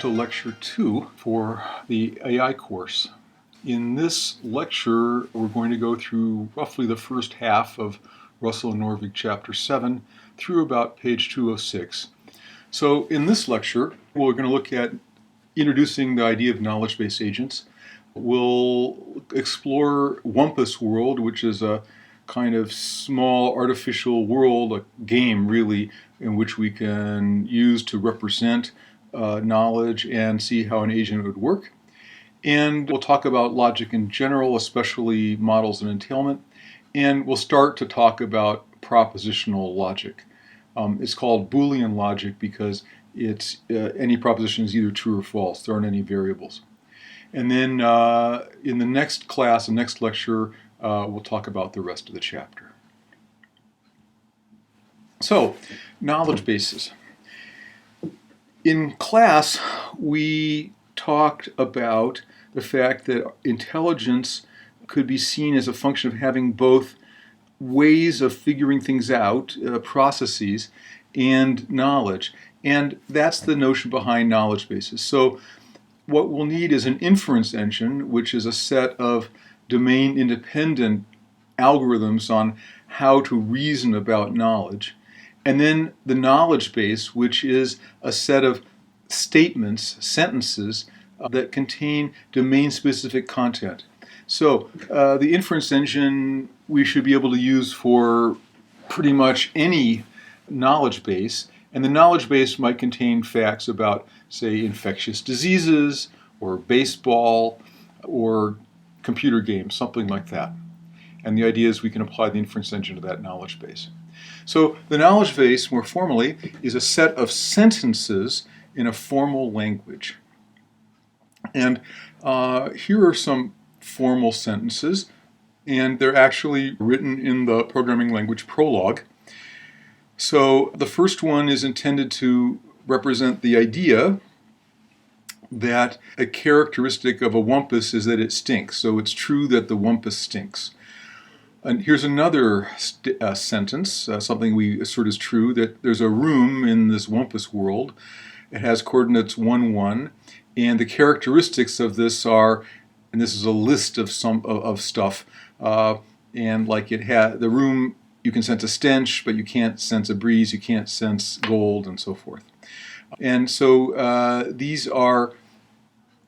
to Lecture 2 for the AI course. In this lecture, we're going to go through roughly the first half of Russell and Norvig Chapter 7 through about page 206. So in this lecture, we're going to look at introducing the idea of knowledge-based agents. We'll explore Wumpus World, which is a kind of small artificial world, a game really, in which we can use to represent knowledge and see how an agent would work. And we'll talk about logic in general, especially models and entailment. And we'll start to talk about propositional logic. It's called Boolean logic because it's any proposition is either true or false. There aren't any variables. And then in the next class, the next lecture, we'll talk about the rest of the chapter. So, knowledge bases. In class, we talked about the fact that intelligence could be seen as a function of having both ways of figuring things out, processes, and knowledge. And that's the notion behind knowledge bases. So what we'll need is an inference engine, which is a set of domain-independent algorithms on how to reason about knowledge. And then the knowledge base, which is a set of statements, sentences, that contain domain-specific content. So the inference engine we should be able to use for pretty much any knowledge base. And the knowledge base might contain facts about, say, infectious diseases, or baseball, or computer games, something like that. And the idea is we can apply the inference engine to that knowledge base. So the knowledge base, more formally, is a set of sentences in a formal language. And here are some formal sentences, and they're actually written in the programming language Prolog. So the first one is intended to represent the idea that a characteristic of a wumpus is that it stinks. So it's true that the wumpus stinks. And here's another sentence, something we assert is true, that there's a room in this wumpus world. It has coordinates 1, 1, and the characteristics of this are, and this is a list of stuff, and like the room, you can sense a stench, but you can't sense a breeze, you can't sense gold, and so forth. And so these are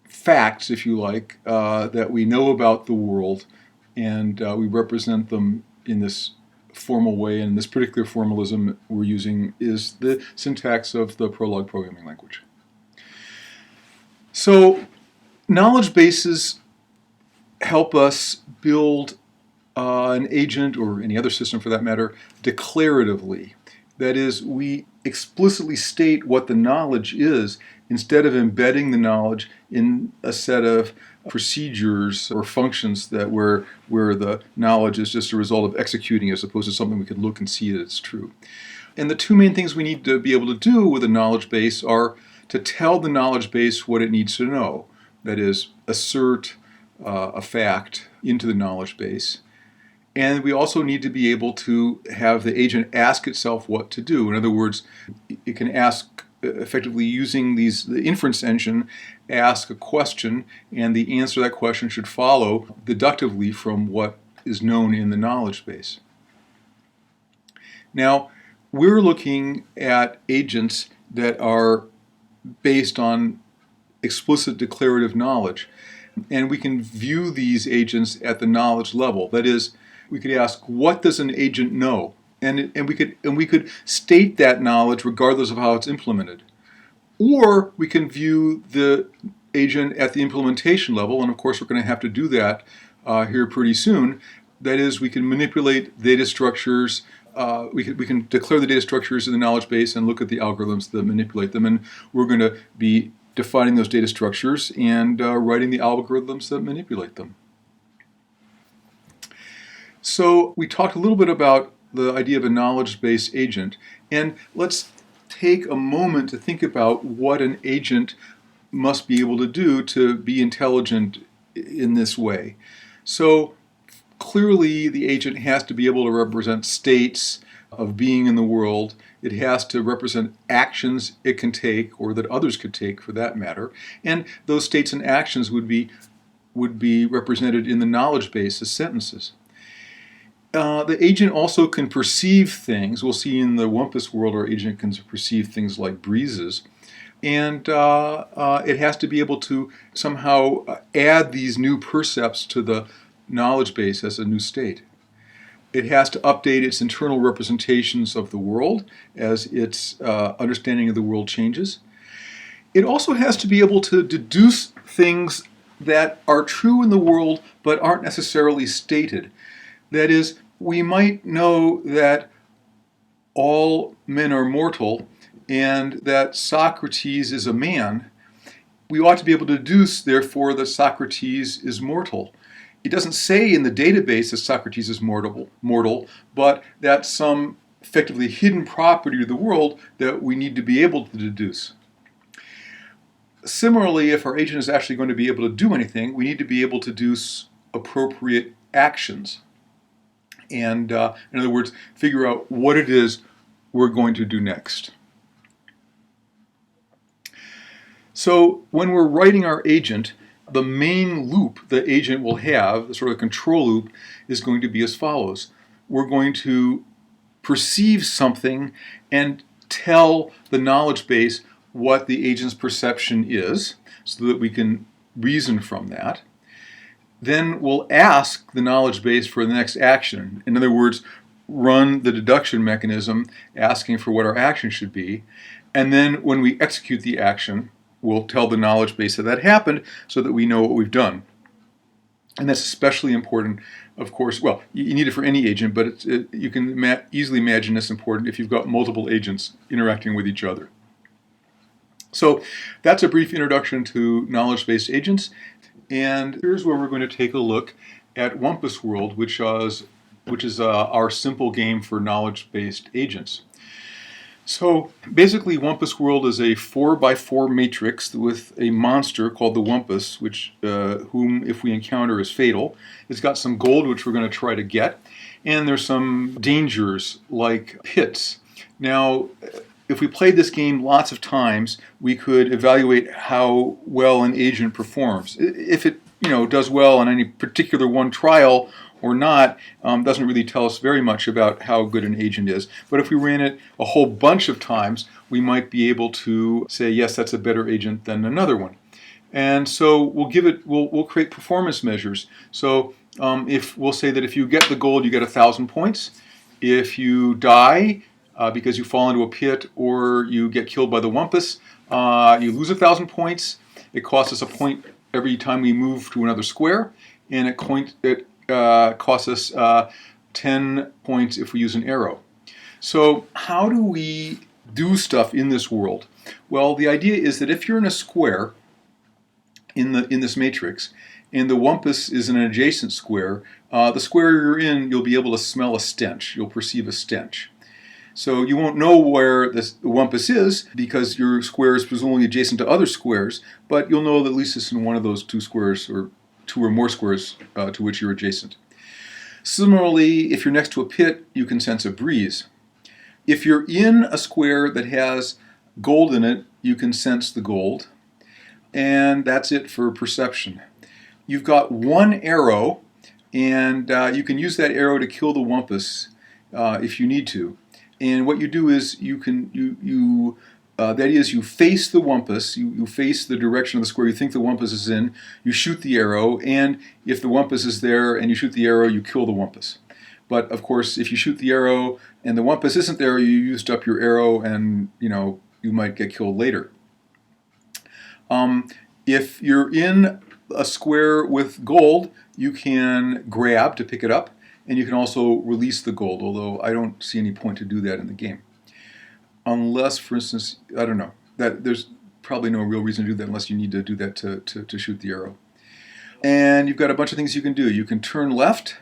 facts, if you like, that we know about the world, and we represent them in this formal way, and this particular formalism we're using is the syntax of the Prolog programming language. So knowledge bases help us build an agent, or any other system for that matter, declaratively. That is, we explicitly state what the knowledge is instead of embedding the knowledge in a set of procedures or functions that where the knowledge is just a result of executing as opposed to something we can look and see that it's true. And the two main things we need to be able to do with a knowledge base are to tell the knowledge base what it needs to know. That is, assert a fact into the knowledge base. And we also need to be able to have the agent ask itself what to do. In other words, it can ask, effectively using the inference engine, ask a question, and the answer to that question should follow deductively from what is known in the knowledge base. Now, we're looking at agents that are based on explicit declarative knowledge. And we can view these agents at the knowledge level. That is, we could ask, what does an agent know? And we could state that knowledge regardless of how it's implemented. Or we can view the agent at the implementation level, and of course we're going to have to do that here pretty soon. That is, we can manipulate data structures. We can declare the data structures in the knowledge base and look at the algorithms that manipulate them. And we're going to be defining those data structures and writing the algorithms that manipulate them. So we talked a little bit about the idea of a knowledge-based agent, and let's take a moment to think about what an agent must be able to do to be intelligent in this way. So clearly the agent has to be able to represent states of being in the world. It has to represent actions it can take, or that others could take for that matter. And those states and actions would be represented in the knowledge base as sentences. The agent also can perceive things. We'll see in the Wumpus world our agent can perceive things like breezes. And it has to be able to somehow add these new percepts to the knowledge base as a new state. It has to update its internal representations of the world as its understanding of the world changes. It also has to be able to deduce things that are true in the world but aren't necessarily stated. That is, we might know that all men are mortal and that Socrates is a man. We ought to be able to deduce, therefore, that Socrates is mortal. It doesn't say in the database that Socrates is mortal, but that's some effectively hidden property of the world that we need to be able to deduce. Similarly, if our agent is actually going to be able to do anything, we need to be able to deduce appropriate actions. And in other words, figure out what it is we're going to do next. So when we're writing our agent, the main loop the agent will have, the sort of control loop, is going to be as follows. We're going to perceive something and tell the knowledge base what the agent's perception is so that we can reason from that. Then we'll ask the knowledge base for the next action. In other words, run the deduction mechanism asking for what our action should be. And then when we execute the action, we'll tell the knowledge base that happened so that we know what we've done. And that's especially important, of course. Well, you need it for any agent, but you can easily imagine it's important if you've got multiple agents interacting with each other. So that's a brief introduction to knowledge-based agents. And here's where we're going to take a look at Wumpus World, which is our simple game for knowledge-based agents. So basically, Wumpus World is a 4x4 matrix with a monster called the Wumpus, whom, if we encounter, is fatal. It's got some gold, which we're going to try to get, and there's some dangers like pits. Now, if we played this game lots of times, we could evaluate how well an agent performs. If it does well on any particular one trial or not, doesn't really tell us very much about how good an agent is. But if we ran it a whole bunch of times, we might be able to say, yes, that's a better agent than another one. And so we'll create performance measures. So if we'll say that if you get the gold, you get 1,000 points. If you die because you fall into a pit or you get killed by the Wumpus, you lose 1,000 points. It costs us a point every time we move to another square, and it costs us 10 points if we use an arrow. So how do we do stuff in this world? Well, the idea is that if you're in a square in this matrix, and the Wumpus is in an adjacent square, the square you're in, you'll be able to smell a stench. You'll perceive a stench. So you won't know where the Wumpus is because your square is presumably adjacent to other squares, but you'll know that at least it's in one of those two squares or two or more squares to which you're adjacent. Similarly, if you're next to a pit, you can sense a breeze. If you're in a square that has gold in it, you can sense the gold. And that's it for perception. You've got one arrow, and you can use that arrow to kill the Wumpus if you need to. And what you do is you face the Wumpus, you face the direction of the square you think the Wumpus is in, you shoot the arrow, and if the Wumpus is there and you shoot the arrow, you kill the Wumpus. But of course, if you shoot the arrow and the Wumpus isn't there, you used up your arrow and you might get killed later. If you're in a square with gold, you can grab to pick it up, and you can also release the gold, although I don't see any point to do that in the game. Unless, for instance, I don't know, that there's probably no real reason to do that unless you need to do that to shoot the arrow. And you've got a bunch of things you can do. You can turn left,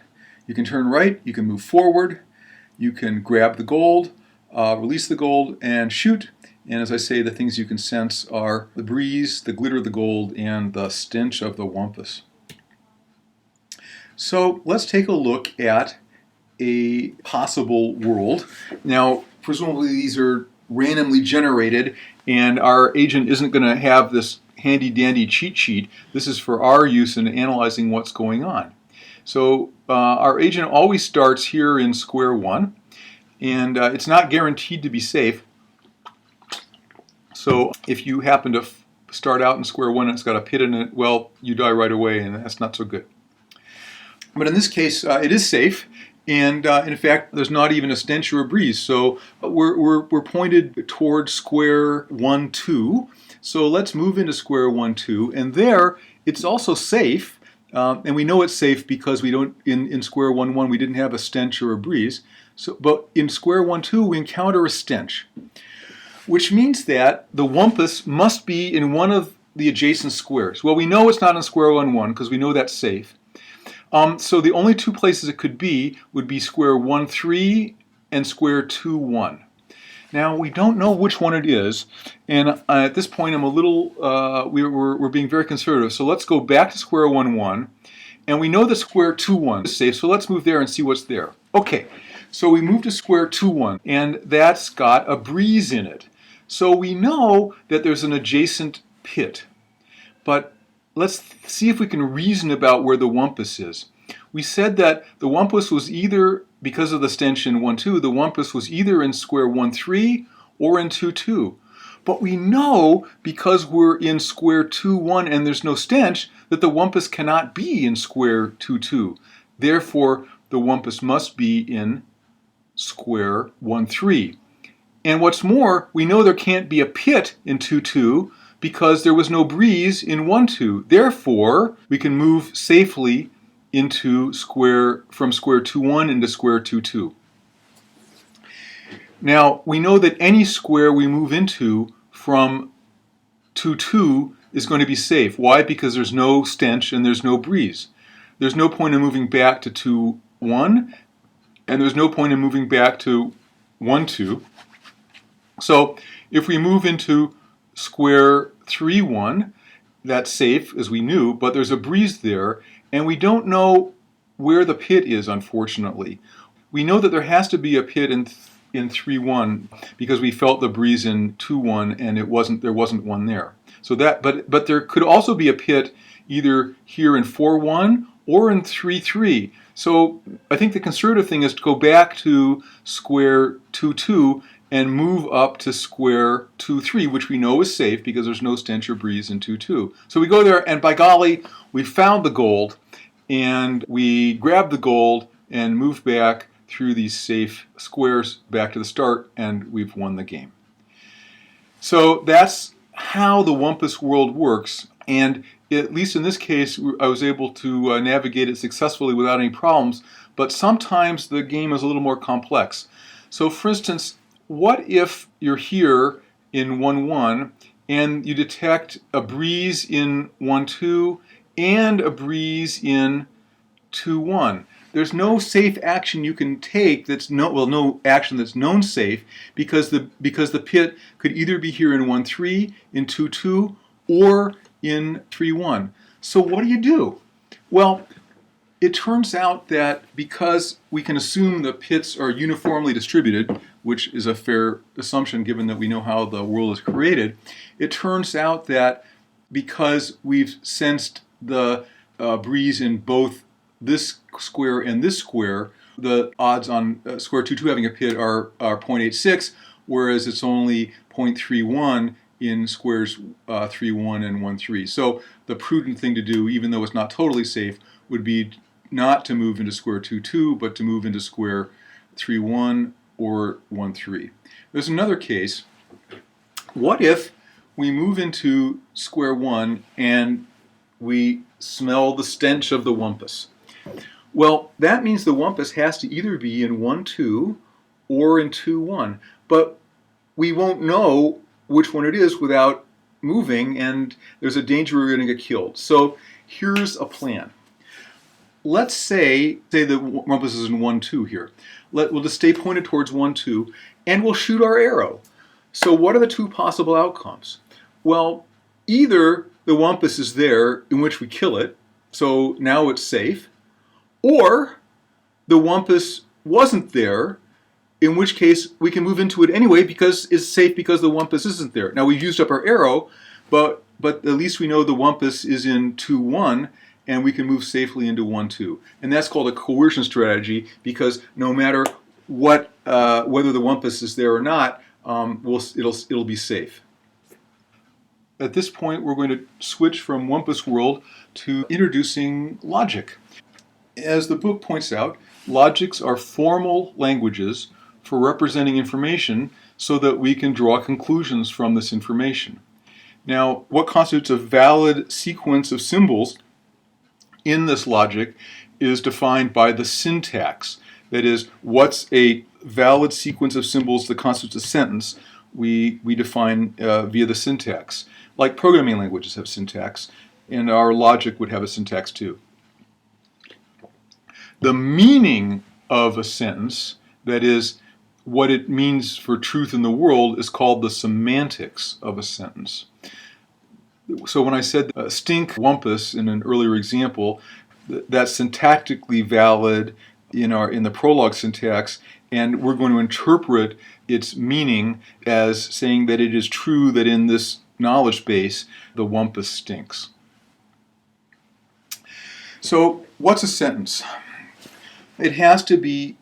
you can turn right, you can move forward, you can grab the gold, release the gold, and shoot. And as I say, the things you can sense are the breeze, the glitter of the gold, and the stench of the Wumpus. So let's take a look at a possible world. Now, presumably these are randomly generated, and our agent isn't going to have this handy-dandy cheat sheet. This is for our use in analyzing what's going on. So our agent always starts here in square one, and it's not guaranteed to be safe. So if you happen to start out in square one and it's got a pit in it, well, you die right away, and that's not so good. But in this case, it is safe, and in fact, there's not even a stench or a breeze. So we're pointed towards square 1, 2. So let's move into square 1, 2, and there it's also safe, and we know it's safe because we don't in square 1, 1 we didn't have a stench or a breeze. So, but in square 1, 2 we encounter a stench, which means that the wumpus must be in one of the adjacent squares. Well, we know it's not in square 1, 1 because we know that's safe. So the only two places it could be would be square 1, 3 and square 2, 1. Now we don't know which one it is, and at this point I'm a little, we're being very conservative. So let's go back to square 1, 1, and we know that square 2, 1 is safe, so let's move there and see what's there. Okay, so we move to square 2, 1, and that's got a breeze in it. So we know that there's an adjacent pit, but let's see if we can reason about where the wumpus is. We said that the wumpus was either, because of the stench in 1, 2, the wumpus was either in square 1, 3 or in 2, 2. But we know, because we're in square 2, 1 and there's no stench, that the wumpus cannot be in square 2, 2. Therefore, the wumpus must be in square 1, 3. And what's more, we know there can't be a pit in 2, 2 because there was no breeze in 1, 2. Therefore, we can move safely into from square 2, 1 into square 2, 2. Now, we know that any square we move into from 2, 2 is going to be safe. Why? Because there's no stench and there's no breeze. There's no point in moving back to 2, 1, and there's no point in moving back to 1, 2. So if we move into square 3, 1, that's safe, as we knew, but there's a breeze there, and we don't know where the pit is, unfortunately. We know that there has to be a pit in 3, 1 because we felt the breeze in 2, 1, and there wasn't one there. So but there could also be a pit either here in 4, 1 or in 3, 3. So I think the conservative thing is to go back to square 2, 2 and move up to square 2, 3, which we know is safe because there's no stench or breeze in 2, 2. So we go there, and by golly, we found the gold, and we grabbed the gold and moved back through these safe squares back to the start, and we've won the game. So that's how the wumpus world works, and at least in this case, I was able to navigate it successfully without any problems, but sometimes the game is a little more complex. So for instance, what if you're here in 1, 1 and you detect a breeze in 1, 2 and a breeze in 2, 1? There's no safe action you can take no action that's known safe because the pit could either be here in 1, 3, in 2, 2, or in 3, 1. So what do? Well, it turns out that because we can assume the pits are uniformly distributed, which is a fair assumption given that we know how the world is created, it turns out that because we've sensed the breeze in both this square and this square, the odds on square 2, 2 having a pit are 0.86, whereas it's only 0.31 in squares 3, 1 and 1, 3. So the prudent thing to do, even though it's not totally safe, would be not to move into square 2, 2, but to move into square 3, 1 or 1, 3. There's another case. What if we move into square 1 and we smell the stench of the wumpus? Well, that means the wumpus has to either be in 1, 2 or in 2, 1. But we won't know which one it is without moving, and there's a danger we're going to get killed. So here's a plan. Let's say the wumpus is in 1, 2 here. We'll just stay pointed towards 1, 2, and we'll shoot our arrow. So what are the two possible outcomes? Well, either the wumpus is there, in which we kill it, so now it's safe, or the wumpus wasn't there, in which case we can move into it anyway because it's safe because the wumpus isn't there. Now we've used up our arrow, but at least we know the wumpus is in 2, 1, and we can move safely into 1, 2. And that's called a coercion strategy, because no matter what, whether the wumpus is there or not, it'll be safe. At this point, we're going to switch from wumpus world to introducing logic. As the book points out, logics are formal languages for representing information so that we can draw conclusions from this information. Now, what constitutes a valid sequence of symbols in this logic is defined by the syntax. That is, what's a valid sequence of symbols that constitutes a sentence, we define via the syntax. Like programming languages have syntax, and our logic would have a syntax too. The meaning of a sentence, that is, what it means for truth in the world, is called the semantics of a sentence. So when I said stink wumpus in an earlier example, that's syntactically valid in the prologue syntax, and we're going to interpret its meaning as saying that it is true that in this knowledge base the wumpus stinks. So what's a sentence? It has to be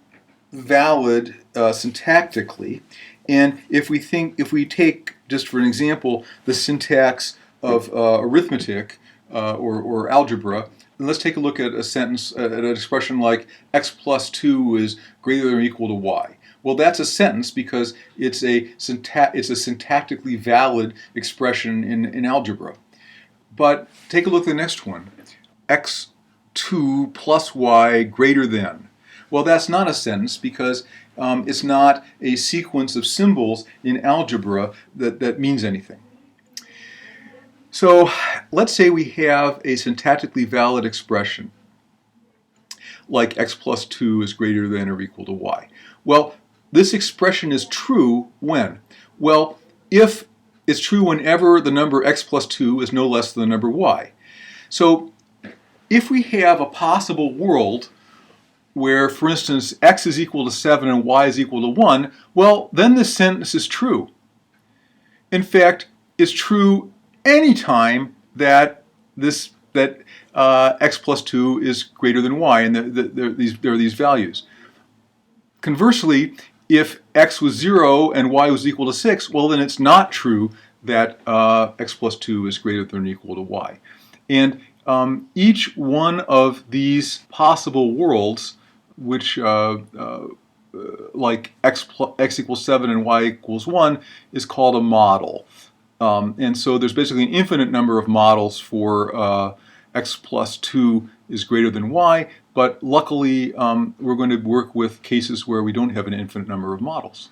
valid syntactically, and if we take, just for an example, the syntax of arithmetic or algebra, and let's take a look at a sentence, at an expression like x plus 2 is greater than or equal to y. Well, that's a sentence because it's a syntactically valid expression in algebra. But take a look at the next one, x2 plus y greater than. Well, that's not a sentence because it's not a sequence of symbols in algebra that means anything. So let's say we have a syntactically valid expression like x plus 2 is greater than or equal to y. Well, this expression is true when? Well, if it's true whenever the number x plus 2 is no less than the number y. So if we have a possible world where, for instance, x is equal to 7 and y is equal to 1, well, then this sentence is true. In fact, it's true anytime that x plus 2 is greater than y, and there are these values. Conversely, if x was 0 and y was equal to 6, well, then it's not true that x plus 2 is greater than or equal to y. And each one of these possible worlds, which like x equals 7 and y equals 1, is called a model. And so there's basically an infinite number of models for x plus 2 is greater than y, but luckily we're going to work with cases where we don't have an infinite number of models.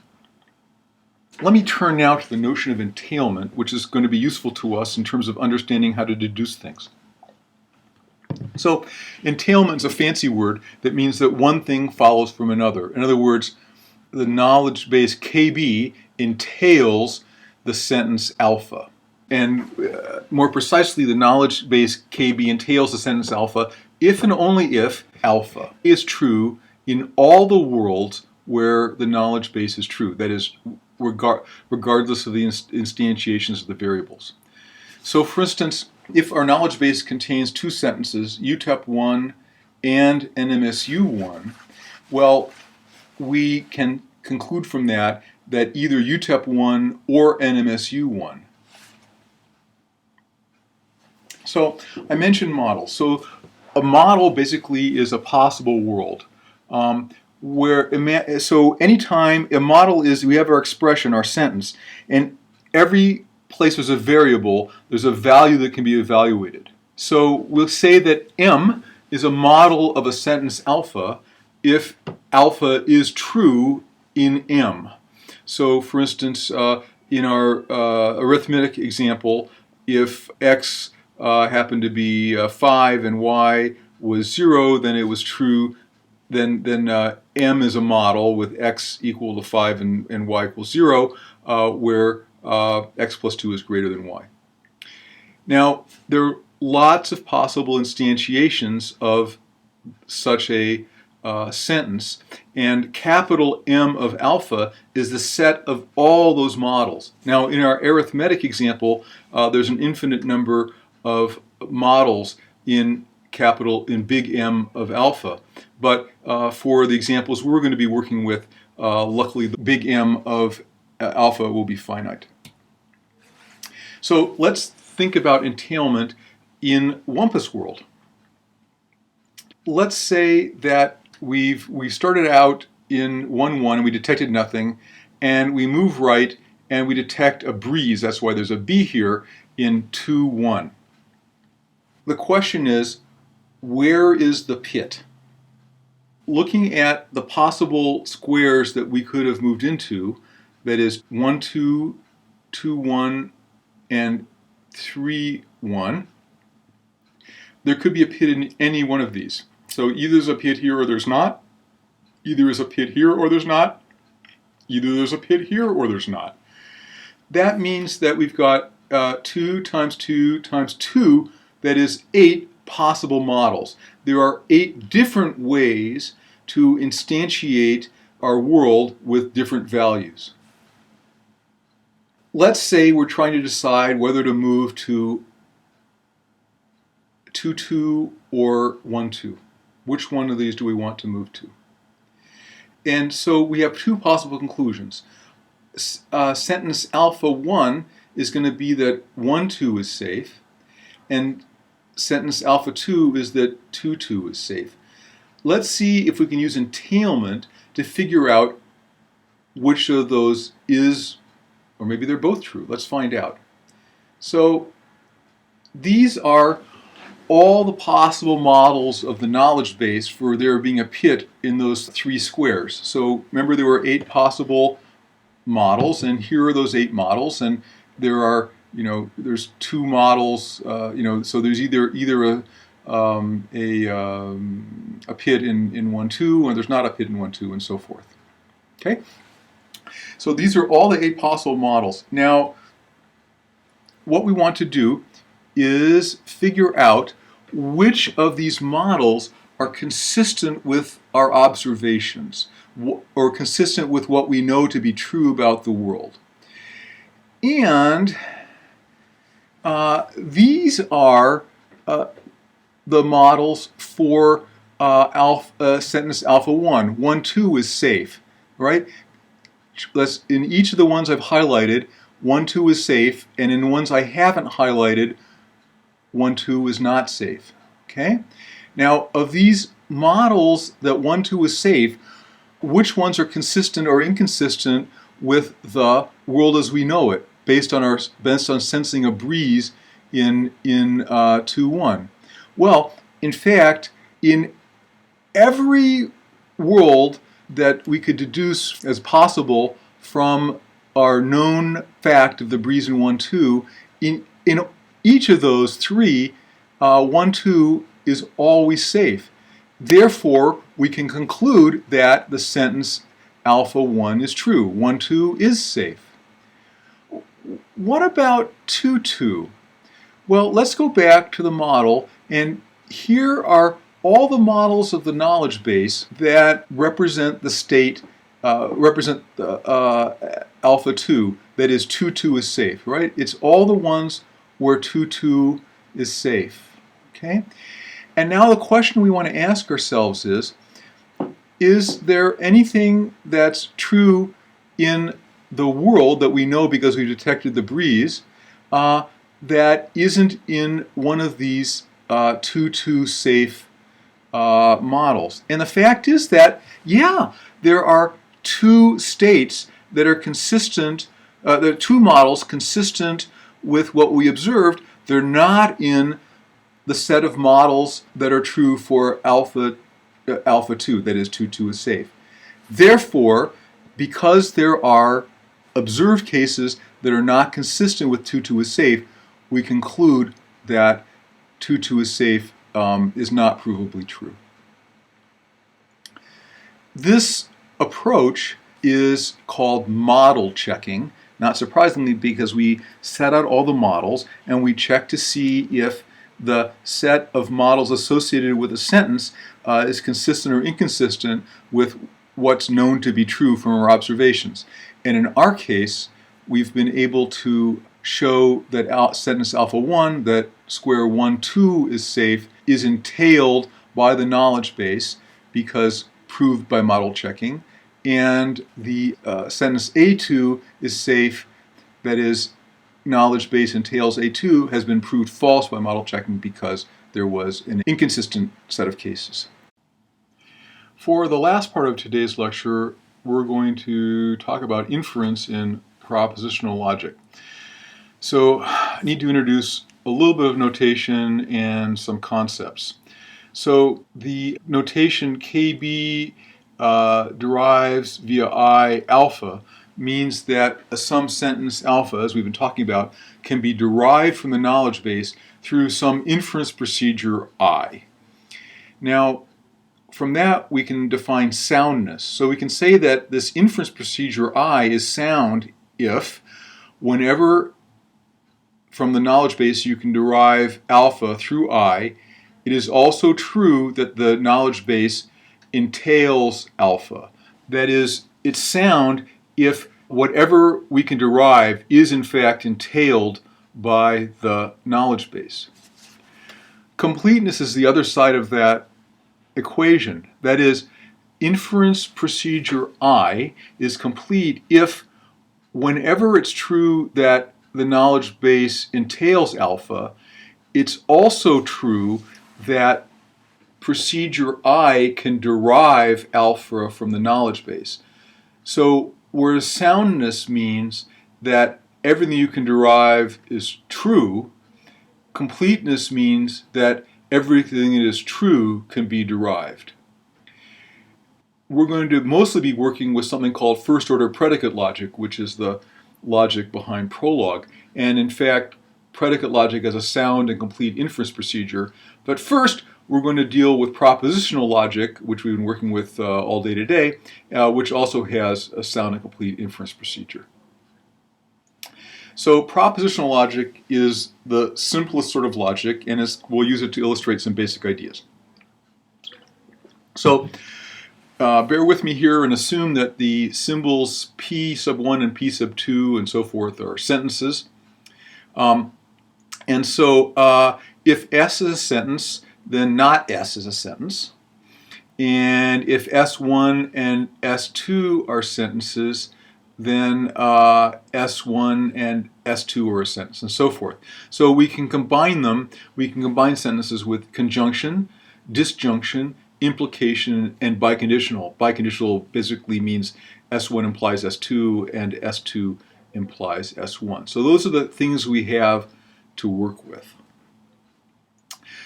Let me turn now to the notion of entailment, which is going to be useful to us in terms of understanding how to deduce things. So entailment is a fancy word that means that one thing follows from another. In other words, the knowledge base KB entails the sentence alpha. And more precisely, the knowledge base KB entails the sentence alpha if and only if alpha is true in all the worlds where the knowledge base is true. That is, regardless of the instantiations of the variables. So for instance, if our knowledge base contains two sentences, UTEP 1 and NMSU 1, well, we can conclude from that either UTEP 1 or NMSU 1. So I mentioned models. So a model basically is a possible world. So anytime a model is, we have our expression, our sentence, and every place there's a variable, there's a value that can be evaluated. So we'll say that M is a model of a sentence alpha if alpha is true in M. So for instance, in our arithmetic example, if x happened to be 5 and y was 0, then it was true. Then M is a model with x equal to 5 and y equals 0, where x plus 2 is greater than y. Now, there are lots of possible instantiations of such a sentence, and capital M of alpha is the set of all those models. Now, in our arithmetic example, there's an infinite number of models in big M of alpha. But for the examples we're going to be working with, luckily the big M of alpha will be finite. So let's think about entailment in Wumpus world. Let's say that we started out in 1-1 and we detected nothing, and we move right and we detect a breeze. That's why there's a B here in 2-1. The question is, where is the pit? Looking at the possible squares that we could have moved into, that is 1-2, 2-1, and 3-1, there could be a pit in any one of these. So either there's a pit here or there's not. Either there's a pit here or there's not. Either there's a pit here or there's not. That means that we've got 2 times 2 times 2, that is 8 possible models. There are 8 different ways to instantiate our world with different values. Let's say we're trying to decide whether to move to 2-2 or 1-2. Which one of these do we want to move to? And so we have 2 possible conclusions. Sentence alpha 1 is going to be that 1-2 is safe, and sentence alpha 2 is that 2-2 is safe. Let's see if we can use entailment to figure out which of those is, or maybe they're both true. Let's find out. So these are all the possible models of the knowledge base for there being a pit in those 3 squares. So remember, there were 8 possible models, and here are those 8 models, and there are, there's 2 models, so there's either a pit in 1-2, or there's not a pit in 1-2, and so forth. Okay? So these are all the 8 possible models. Now, what we want to do is figure out which of these models are consistent with our observations, or consistent with what we know to be true about the world. And these are the models for sentence alpha 1. 1-2 is safe, right? In each of the ones I've highlighted, 1-2 is safe, and in the ones I haven't highlighted, 1-2 is not safe. Okay? Now, of these models that 1-2 is safe, which ones are consistent or inconsistent with the world as we know it, based on sensing a breeze in 2-1? Well, in fact, in every world that we could deduce as possible from our known fact of the breeze in 1-2, in each of those 3, 1-2 is always safe. Therefore, we can conclude that the sentence alpha 1 is true. 1-2 is safe. What about 2-2? Well, let's go back to the model, and here are all the models of the knowledge base that represent the state, alpha 2, that is 2-2 is safe, right? It's all the ones where 2-2 is safe, okay? And now the question we want to ask ourselves is there anything that's true in the world that we know because we detected the breeze that isn't in one of these 2-2 safe models? And the fact is that, yeah, there are 2 states that are consistent, there are 2 models consistent with what we observed. They're not in the set of models that are true for alpha 2, that is 2-2 is safe. Therefore, because there are observed cases that are not consistent with 2-2 is safe, we conclude that 2-2 is safe is not provably true. This approach is called model checking, not surprisingly, because we set out all the models and we check to see if the set of models associated with a sentence is consistent or inconsistent with what's known to be true from our observations. And in our case, we've been able to show that sentence alpha 1, that square 1, 2 is safe, is entailed by the knowledge base because proved by model checking. And the sentence A2 is safe, that is, knowledge base entails A2 has been proved false by model checking because there was an inconsistent set of cases. For the last part of today's lecture, we're going to talk about inference in propositional logic. So I need to introduce a little bit of notation and some concepts. So the notation KB derives via I alpha means that a sum sentence alpha, as we've been talking about, can be derived from the knowledge base through some inference procedure I. Now, from that, we can define soundness. So we can say that this inference procedure I is sound if, whenever from the knowledge base you can derive alpha through I, it is also true that the knowledge base entails alpha. That is, it's sound if whatever we can derive is in fact entailed by the knowledge base. Completeness is the other side of that equation. That is, inference procedure I is complete if whenever it's true that the knowledge base entails alpha, it's also true that procedure I can derive alpha from the knowledge base. So whereas soundness means that everything you can derive is true, completeness means that everything that is true can be derived. We're going to mostly be working with something called first-order predicate logic, which is the logic behind Prolog. And in fact, predicate logic as a sound and complete inference procedure. But first, we're going to deal with propositional logic, which we've been working with all day today, which also has a sound and complete inference procedure. So propositional logic is the simplest sort of logic, and we'll use it to illustrate some basic ideas. So bear with me here and assume that the symbols P sub 1 and P sub 2 and so forth are sentences. And so if S is a sentence, then not S is a sentence. And if S1 and S2 are sentences, then S1 and S2 are a sentence, and so forth. So we can combine them. We can combine sentences with conjunction, disjunction, implication, and biconditional. Biconditional basically means S1 implies S2 and S2 implies S1. So those are the things we have to work with.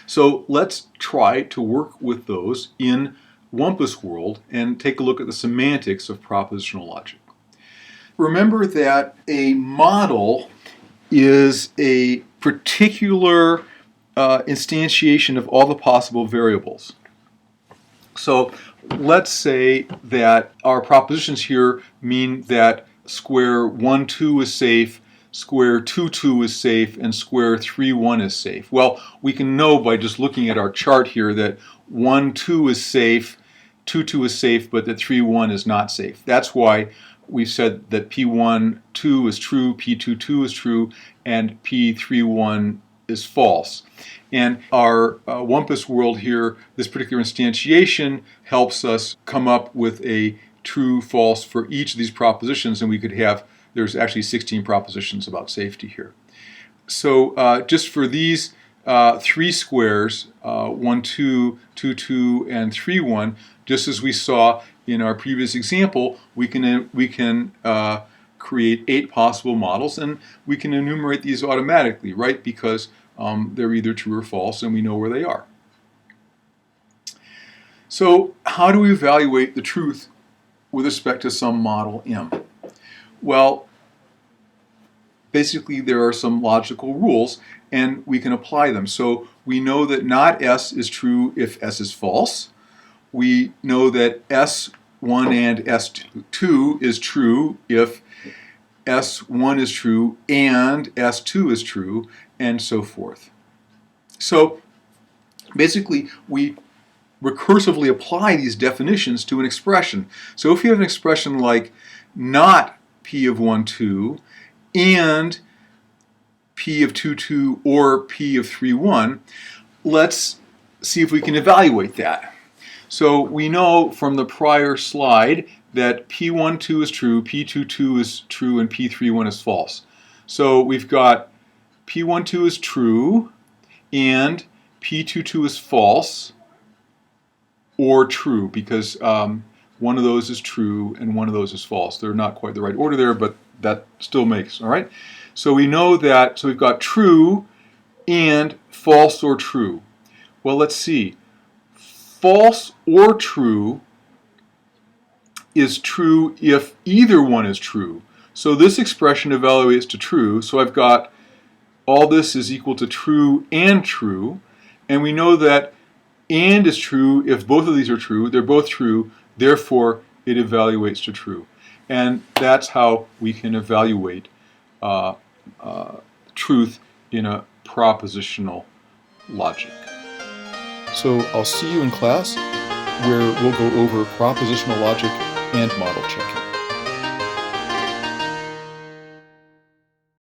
So let's try to work with those in Wumpus world and take a look at the semantics of propositional logic. Remember that a model is a particular instantiation of all the possible variables. So let's say that our propositions here mean that square 1, 2 is safe, square 2, 2 is safe, and square 3, 1 is safe. Well, we can know by just looking at our chart here that 1, 2 is safe, 2, 2 is safe, but that 3, 1 is not safe. That's why we said that P1, 2 is true, P2, 2 is true, and P3, 1 is false. And our Wumpus world here, this particular instantiation helps us come up with a true, false for each of these propositions, and we could have, there's actually 16 propositions about safety here. So just for these three squares, 1, 2, 2, 2, and 3, 1, just as we saw in our previous example, we can create 8 possible models, and we can enumerate these automatically, right? Because they're either true or false, and we know where they are. So how do we evaluate the truth with respect to some model M? Well, basically there are some logical rules, and we can apply them. So we know that not S is true if S is false. We know that S1 and S2 is true if S1 is true and S2 is true, and so forth. So basically, we recursively apply these definitions to an expression. So if you have an expression like not p of 1, 2 and p of 2, 2 or p of 3, 1, let's see if we can evaluate that. So we know from the prior slide that p1, 2 is true, p2, 2 is true, and p3, 1 is false. So we've got p1, 2 is true, and p2, 2 is false, or true, because one of those is true and one of those is false. They're not quite the right order there, but that still makes, all right? So we know that, so we've got true and false or true. Well, let's see. False or true is true if either one is true. So this expression evaluates to true. So I've got all this is equal to true. And we know that and is true if both of these are true. They're both true. Therefore, it evaluates to true. And that's how we can evaluate truth in a propositional logic. So I'll see you in class where we'll go over propositional logic and model checking.